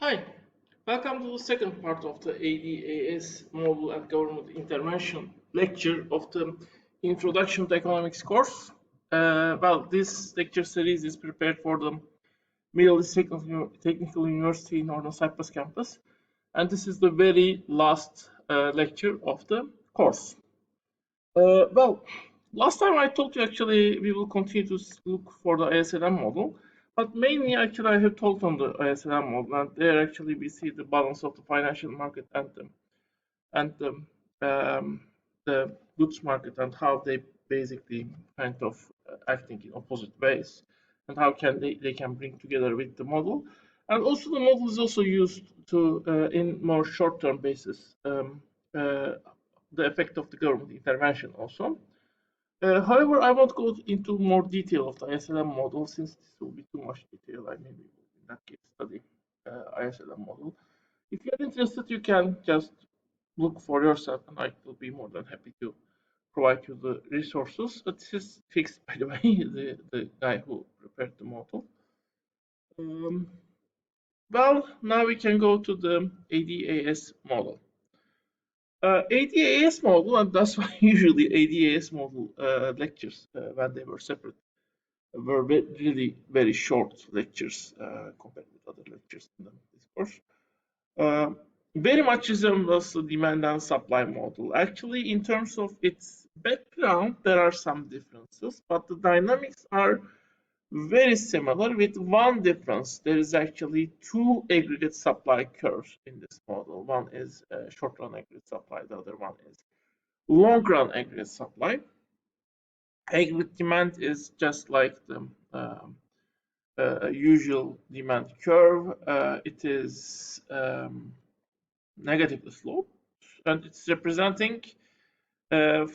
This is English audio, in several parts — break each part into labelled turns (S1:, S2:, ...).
S1: Hi, welcome to the second part of the ADAS Model and Government Intervention lecture of the Introduction to Economics course. This lecture series is prepared for the Middle East Technical University in Northern Cyprus campus, and this is the very last lecture of the course. Uh, well, Last time I told you actually we will continue to look for the ISLM model, but mainly actually I have talked on the ISLM model, and there actually we see the balance of the financial market and the goods market and how they basically kind of acting in opposite ways, and how can they can bring together with the model, and also the model is also used to in more short-term basis uh, the effect of the government intervention also. However, I won't go into more detail of the ISLM model since this will be too much detail. I maybe in that case study ISLM model. If you're interested, you can just look for yourself, and I will be more than happy to provide you the resources. This is fixed, by the way, the guy who prepared the model. Um, Now we can go to the ADAS model. ADAS model, and that's why usually ADAS model lectures, when they were separate, were really very short lectures compared with other lectures in this course. Uh, Very much resembles the demand and supply model. Actually, in terms of its background, there are some differences, but the dynamics are very similar with one difference. There is actually two aggregate supply curves in this model. One is short run aggregate supply, the other one is long run aggregate supply. Aggregate demand is just like the usual demand curve. It is negative slope, and it's representing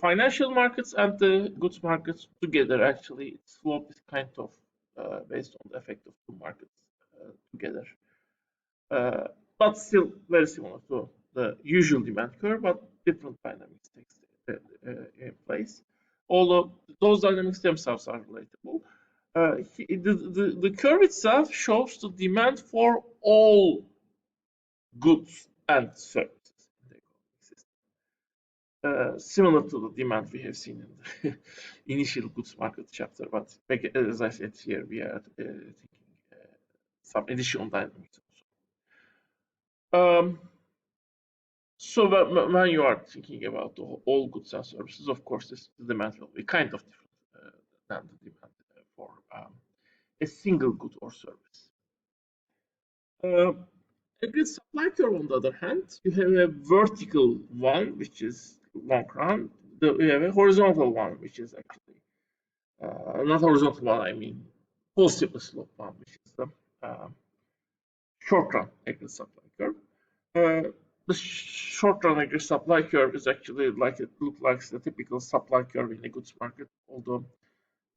S1: financial markets and the goods markets together. Actually, its slope is kind of based on the effect of two markets together, uh, but still very similar to the usual demand curve, but different dynamics takes in place. Although those dynamics themselves are relatable. The curve itself shows the demand for all goods and services in the economic system. Similar to the demand we have seen in the initial goods market chapter, but as I said here, we are thinking some additional dynamics also. So when you are thinking about all goods and services, of course, the demand will be kind of different than the demand for a single good or service. Uh, A good supply curve, on the other hand, you have a vertical one, which is long run. You have a horizontal one, which is actually not horizontal one, I mean positive slope one, which is the uh, short run aggregate supply curve. The short run aggregate supply curve is actually like it looks like the typical supply curve in a goods market, although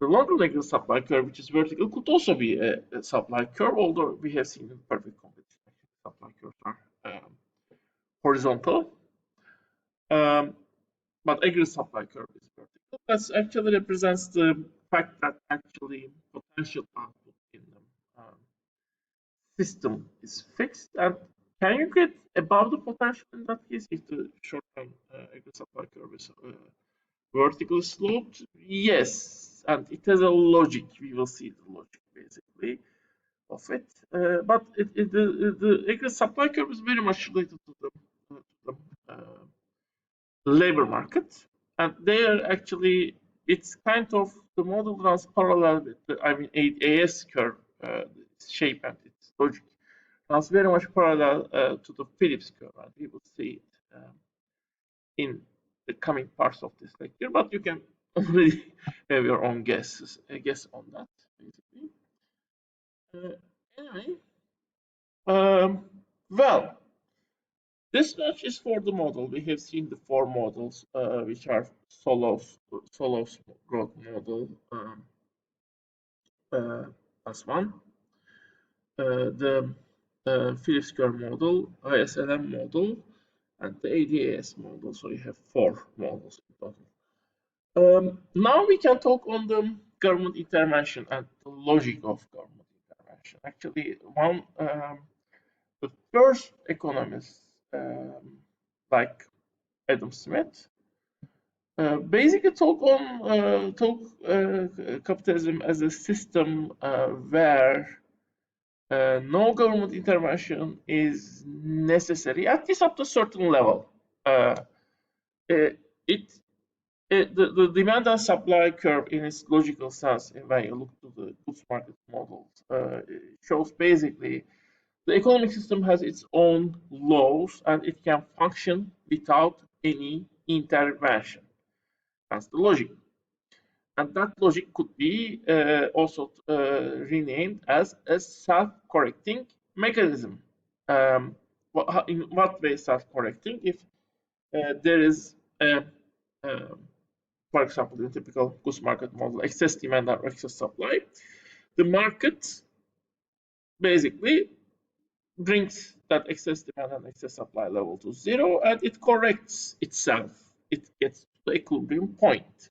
S1: the longer aggregate supply curve, which is vertical, could also be a supply curve, although we have seen in perfect competition supply curves are horizontal. Um, but aggregate supply curve is vertical. That actually represents the fact that actually potential output in the system is fixed. And can you get above the potential in that case if the short-term aggregate supply curve is vertical sloped? Yes, and it has a logic. We will see the logic basically of it. The aggregate supply curve is very much related to the labor market, and there actually it's kind of the model runs parallel with the AS curve shape and its logic runs very much parallel to the Phillips curve, and we will see it in the coming parts of this lecture. But you can already have your own guess on that basically. Anyway, um, well, this much is for the model. We have seen the four models, which are Solov's growth model, plus one, the Phillips curve model, ISLM model, and the ADAS model. So you have four models in total. Now we can talk on the government intervention and the logic of government intervention. Actually, the first economists, like Adam Smith, basically talk capitalism as a system where no government intervention is necessary, at least up to a certain level. It the demand and supply curve in its logical sense, when you look to the goods market models, shows basically the economic system has its own laws and it can function without any intervention. That's the logic. And that logic could be also renamed as a self-correcting mechanism. In what way self-correcting? If there is a for example, in a typical goods market model, excess demand or excess supply, the market basically brings that excess demand and excess supply level to zero, and it corrects itself. It gets to the equilibrium point.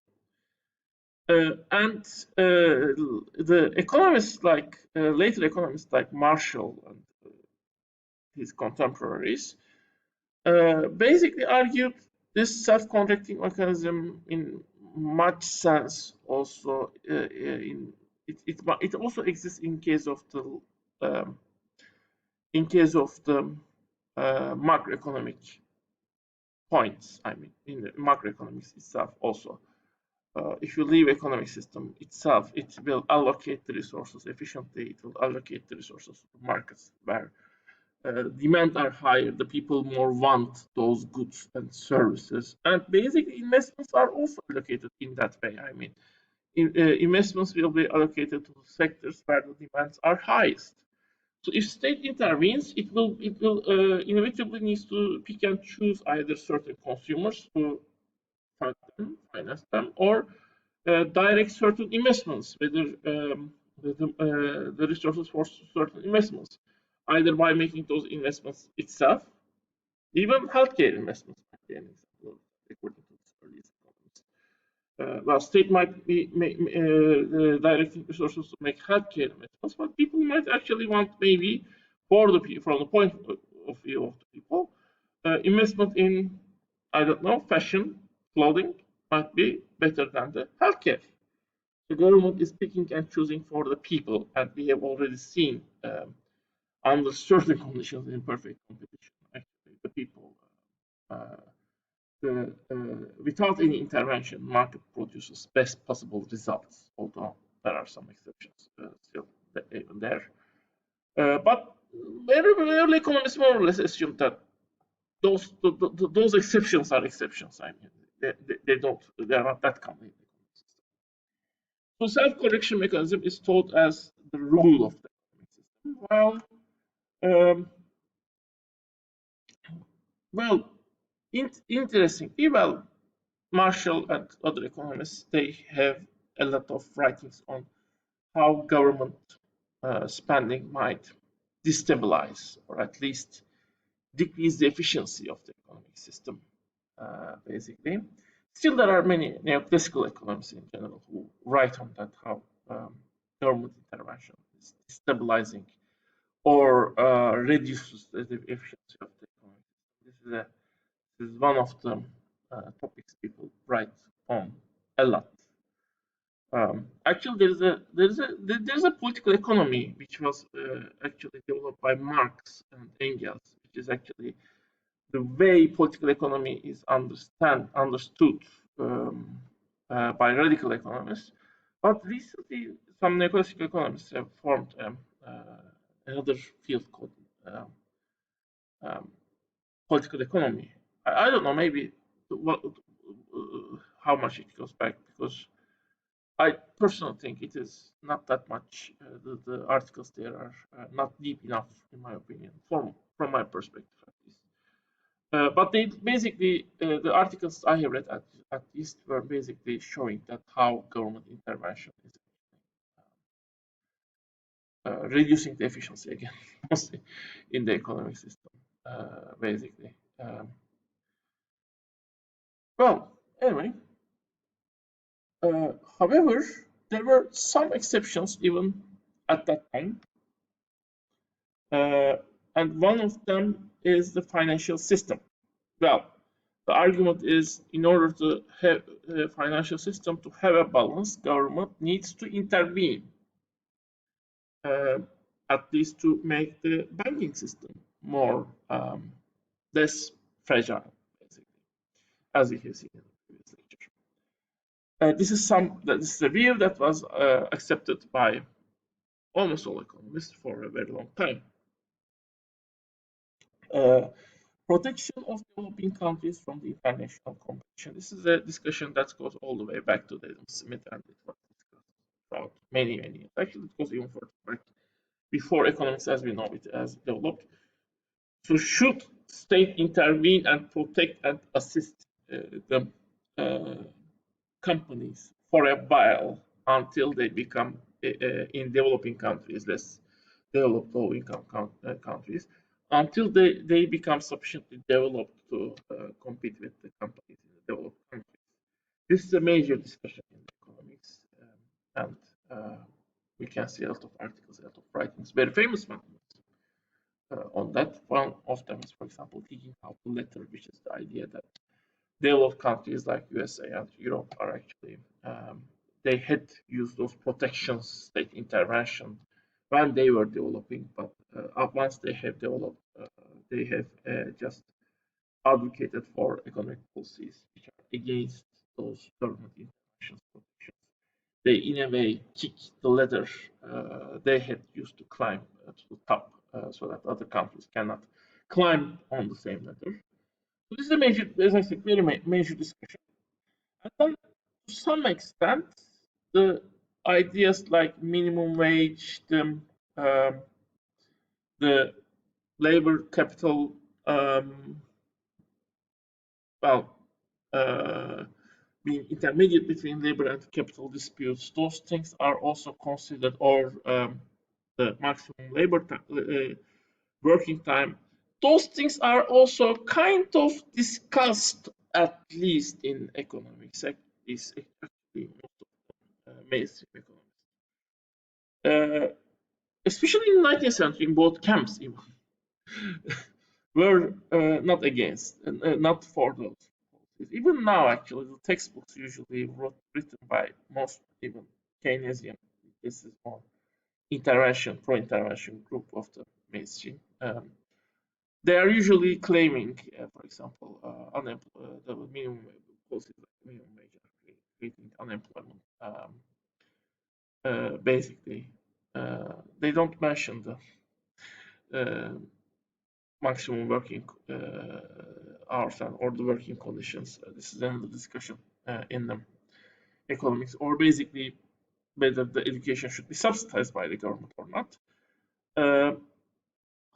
S1: And the economists, like later economists like Marshall and his contemporaries, basically argued this self-correcting mechanism in much sense also it also exists in case of the macroeconomic points. I mean, in the macroeconomics itself also. If you leave economic system itself, it will allocate the resources efficiently. It will allocate the resources to markets where demand are higher, the people more want those goods and services, and basically investments are also allocated in that way. I mean, investments will be allocated to sectors where the demands are highest. So if state intervenes, it will inevitably needs to pick and choose either certain consumers to fund them, finance them, or direct certain investments, whether the resources for certain investments, either by making those investments itself, even healthcare investments, according to this earliest economists. Well, state might be directing resources to make healthcare investments, but people might actually want maybe, from the point of view of the people, investment in, I don't know, fashion, clothing might be better than the healthcare. The government is picking and choosing for the people, and we have already seen under certain conditions in perfect competition, actually, the people, without any intervention, market produces best possible results, although there are some exceptions still even there. But early economists more or less assume that those exceptions are exceptions. I mean, they are not that common in the economic system. So self-correction mechanism is taught as the rule of the economic system. Interestingly, Marshall and other economists, they have a lot of writings on how government spending might destabilize or at least decrease the efficiency of the economic system, basically. Still, there are many neoclassical economists in general who write on that, how government intervention is destabilizing or reduces the efficiency of the economic system. This is one of the topics people write on a lot. Actually, there's a political economy which was actually developed by Marx and Engels, which is actually the way political economy is understood by radical economists. But recently, some neoclassical economists have formed another field called political economy. I don't know, maybe how much it goes back, because I personally think it is not that much. The articles there are not deep enough, in my opinion, from my perspective at least. But they basically, the articles I have read at least were basically showing that how government intervention is reducing the efficiency again, mostly in the economic system, basically. Well, anyway, however, there were some exceptions even at that time. and one of them is the financial system. Well, the argument is in order to have a financial system to have a balance, government needs to intervene, uh, at least to make the banking system more less fragile, basically, as we have seen in the previous lecture. This is a view that was accepted by almost all economists for a very long time. Uh, Protection of developing countries from the international competition. This is a discussion that goes all the way back to Adam Smith, and it was discussed throughout many years. Actually, it goes even further back before economics as we know it has developed. So should state intervene and protect and assist the companies for a while until they become in developing countries, less developed low-income countries, until they become sufficiently developed to compete with the companies in the developed countries. This is a major discussion in economics, and we can see a lot of articles, a lot of writings, very famous ones on that. One of them is, for example, Teaching How to Letter, which is the idea that developed countries like USA and Europe are actually they had used those protections, state intervention when they were developing, but once they have developed, they have just advocated for economic policies which are against those government interventions protections. They, in a way, kick the ladder they had used to climb to the top, so that other countries cannot climb on the same ladder. So this is a major, as I said, very major discussion. And then, to some extent, the ideas like minimum wage, um, the labor capital, well, uh, being intermediate between labor and capital disputes, those things are also considered, or the maximum labor working time. Those things are also kind of discussed, at least in economics. Is actually most of mainstream economics, especially in the 19th century, in both camps, even were not against, not for those policies. Even now, actually, the textbooks usually written by most even Keynesian, this is more pro-intervention group of the mainstream. They are usually claiming, for example, the minimum policies like minimum wage are creating unemployment. Basically, they don't mention the maximum working hours or the working conditions. This is another discussion in the economics, or basically whether the education should be subsidized by the government or not.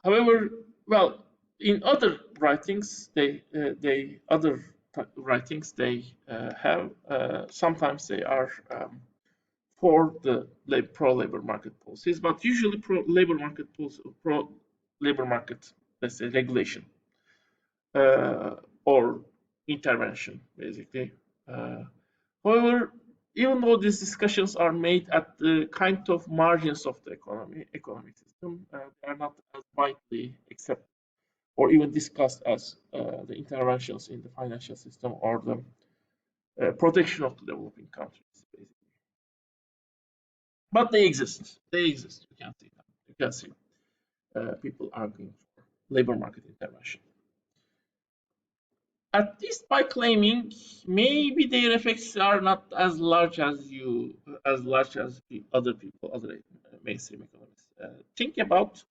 S1: However, well, in other writings, they have sometimes they are for the pro-labor market policies, but usually pro-labor market, let's say, regulation or intervention, basically. However, even though these discussions are made at the kind of margins of the economic system, they are not as widely accepted or even discussed as the interventions in the financial system or the protection of the developing countries, basically. But they exist. They exist. You can see them. You can see people arguing for labor market intervention. At least by claiming maybe their effects are not as large as other people, other mainstream economists think about.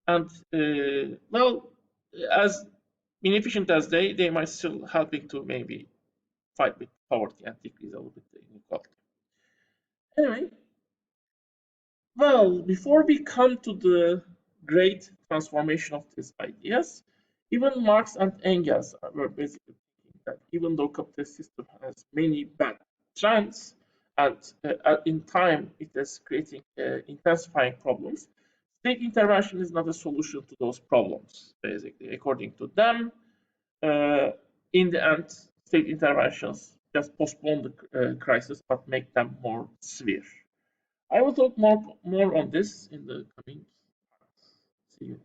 S1: And well, as inefficient as they might still helping to maybe fight with poverty and decrease a little bit the inequality. Anyway, well, before we come to the great transformation of these ideas, even Marx and Engels were basically thinking that even though capitalist system has many bad trends and in time it is creating intensifying problems, state intervention is not a solution to those problems. Basically, according to them, in the end, state interventions just postpone the crisis but make them more severe. I will talk more on this in the coming parts. See you.